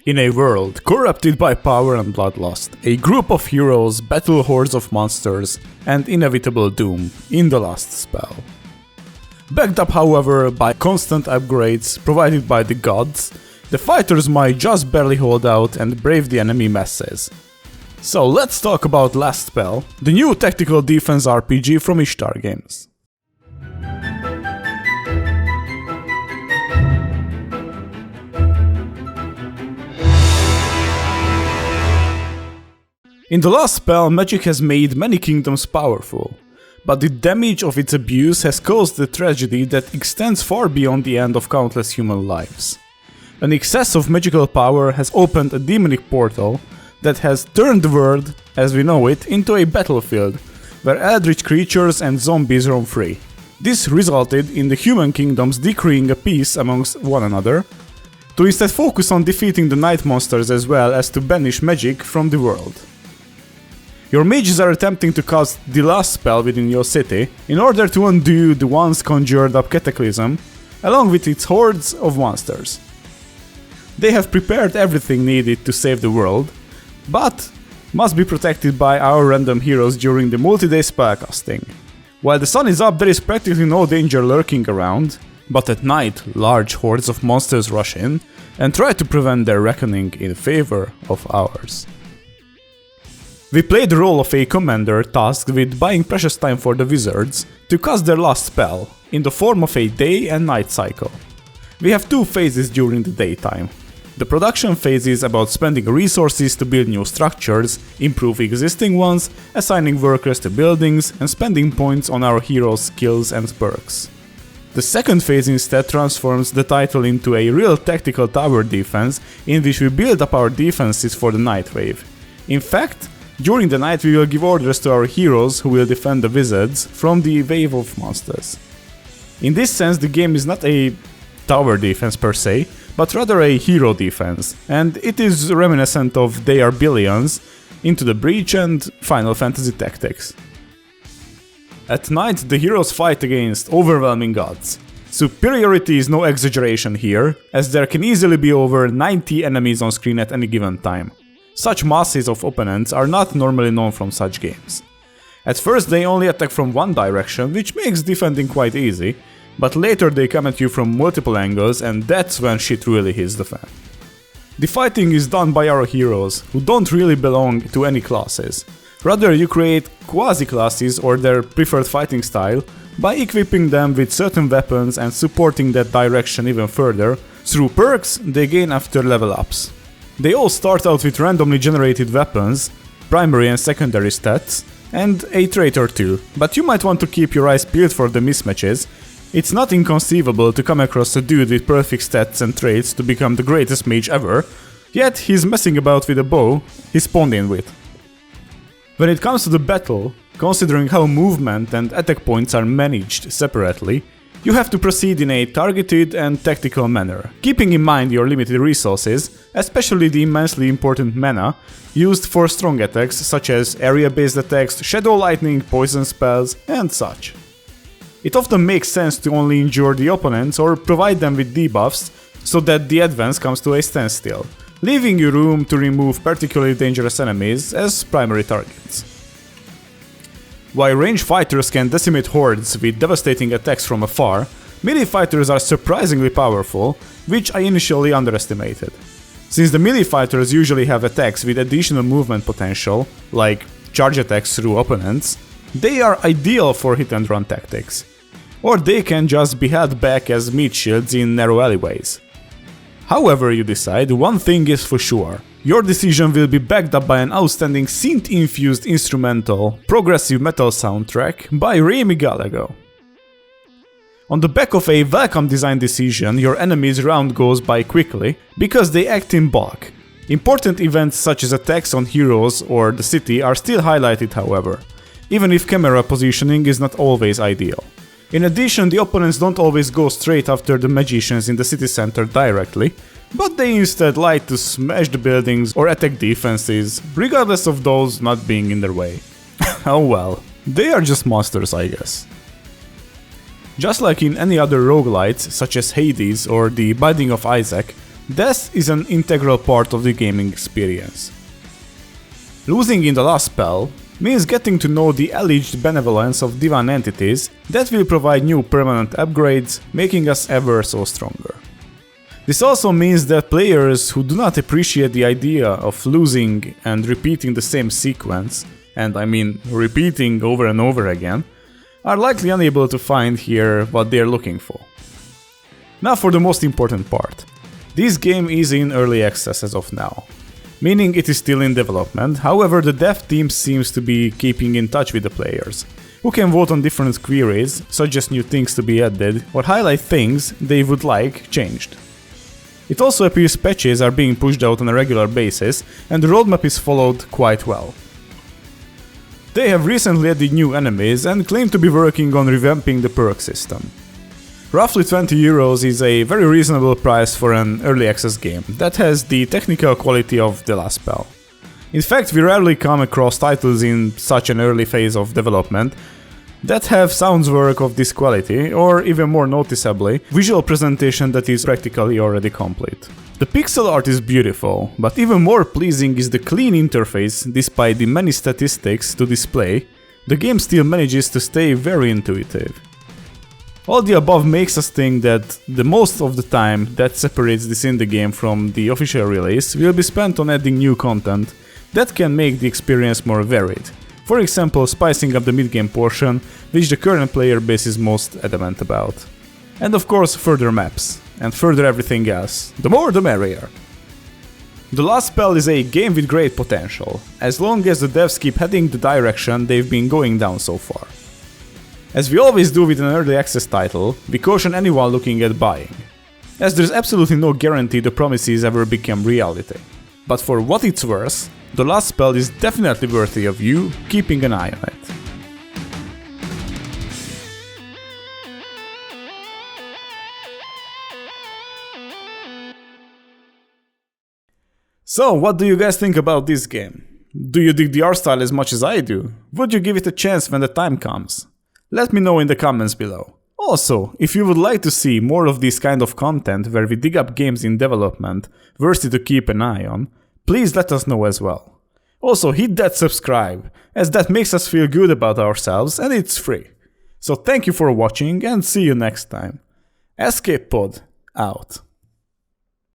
In a world corrupted by power and bloodlust, a group of heroes battle hordes of monsters and inevitable doom in the last spell. Backed up, however, by constant upgrades provided by the gods, the fighters might just barely hold out and brave the enemy masses. So let's talk about Last Spell, the new tactical defense RPG from Ishtar Games. In the last spell, magic has made many kingdoms powerful, but the damage of its abuse has caused a tragedy that extends far beyond the end of countless human lives. An excess of magical power has opened a demonic portal that has turned the world, as we know it, into a battlefield, where eldritch creatures and zombies roam free. This resulted in the human kingdoms decreeing a peace amongst one another, to instead focus on defeating the night monsters as well as to banish magic from the world. Your mages are attempting to cast the last spell within your city in order to undo the once conjured up cataclysm, along with its hordes of monsters. They have prepared everything needed to save the world, but must be protected by our random heroes during the multi-day spellcasting. While the sun is up, there is practically no danger lurking around, but at night large hordes of monsters rush in and try to prevent their reckoning in favor of ours. We play the role of a commander tasked with buying precious time for the wizards to cast their last spell, in the form of a day and night cycle. We have two phases during the daytime. The production phase is about spending resources to build new structures, improve existing ones, assigning workers to buildings, and spending points on our heroes' skills and perks. The second phase instead transforms the title into a real tactical tower defense in which we build up our defenses for the night wave. In fact, during the night we will give orders to our heroes who will defend the wizards from the wave of monsters. In this sense, the game is not a tower defense per se, but rather a hero defense, and it is reminiscent of They Are Billions, Into the Breach and Final Fantasy Tactics. At night, the heroes fight against overwhelming odds. Superiority is no exaggeration here, as there can easily be over 90 enemies on screen at any given time. Such masses of opponents are not normally known from such games. At first they only attack from one direction, which makes defending quite easy, but later they come at you from multiple angles and that's when shit really hits the fan. The fighting is done by our heroes, who don't really belong to any classes. Rather, you create quasi-classes or their preferred fighting style by equipping them with certain weapons and supporting that direction even further through perks they gain after level ups. They all start out with randomly generated weapons, primary and secondary stats, and a trait or two, but you might want to keep your eyes peeled for the mismatches. It's not inconceivable to come across a dude with perfect stats and traits to become the greatest mage ever, yet he's messing about with a bow he spawned in with. When it comes to the battle, considering how movement and attack points are managed separately, you have to proceed in a targeted and tactical manner, keeping in mind your limited resources, especially the immensely important mana used for strong attacks such as area-based attacks, shadow lightning, poison spells, and such. It often makes sense to only injure the opponents or provide them with debuffs so that the advance comes to a standstill, leaving you room to remove particularly dangerous enemies as primary targets. While range fighters can decimate hordes with devastating attacks from afar, melee fighters are surprisingly powerful, which I initially underestimated. Since the melee fighters usually have attacks with additional movement potential, like charge attacks through opponents, they are ideal for hit and run tactics. Or they can just be held back as meat shields in narrow alleyways. However you decide, one thing is for sure. Your decision will be backed up by an outstanding synth-infused instrumental, progressive metal soundtrack by Galeee. On the back of a welcome design decision, your enemy's round goes by quickly, because they act in bulk. Important events such as attacks on heroes or the city are still highlighted, however, even if camera positioning is not always ideal. In addition, the opponents don't always go straight after the magicians in the city center directly, but they instead like to smash the buildings or attack defenses, regardless of those not being in their way. Oh well, they are just monsters, I guess. Just like in any other roguelites, such as Hades or The Binding of Isaac, Death is an integral part of the gaming experience. Losing in the last spell means getting to know the alleged benevolence of divine entities that will provide new permanent upgrades, making us ever so stronger. This also means that players who do not appreciate the idea of losing and repeating the same sequence, and I mean repeating over and over again, are likely unable to find here what they are looking for. Now for the most important part. This game is in early access as of now, meaning it is still in development. However, the dev team seems to be keeping in touch with the players, who can vote on different queries, suggest new things to be added, or highlight things they would like changed. It also appears patches are being pushed out on a regular basis, and the roadmap is followed quite well. They have recently added new enemies and claim to be working on revamping the perk system. Roughly €20 is a very reasonable price for an early access game that has the technical quality of the last spell. In fact, we rarely come across titles in such an early phase of development that have sounds work of this quality, or even more noticeably, visual presentation that is practically already complete. The pixel art is beautiful, but even more pleasing is the clean interface. Despite the many statistics to display, the game still manages to stay very intuitive. All the above makes us think that the most of the time that separates this indie game from the official release will be spent on adding new content that can make the experience more varied. For example, spicing up the mid-game portion, which the current player base is most adamant about. And of course further maps, and further everything else. The more the merrier. The last spell is a game with great potential, as long as the devs keep heading the direction they've been going down so far. As we always do with an early access title, we caution anyone looking at buying, as there's absolutely no guarantee the promises ever become reality. But for what it's worth, the last spell is definitely worthy of you keeping an eye on it. So, what do you guys think about this game? Do you dig the art style as much as I do? Would you give it a chance when the time comes? Let me know in the comments below. Also, if you would like to see more of this kind of content where we dig up games in development worthy to keep an eye on, please let us know as well. Also, hit that subscribe, as that makes us feel good about ourselves and it's free. So thank you for watching and see you next time. Escape Pod out.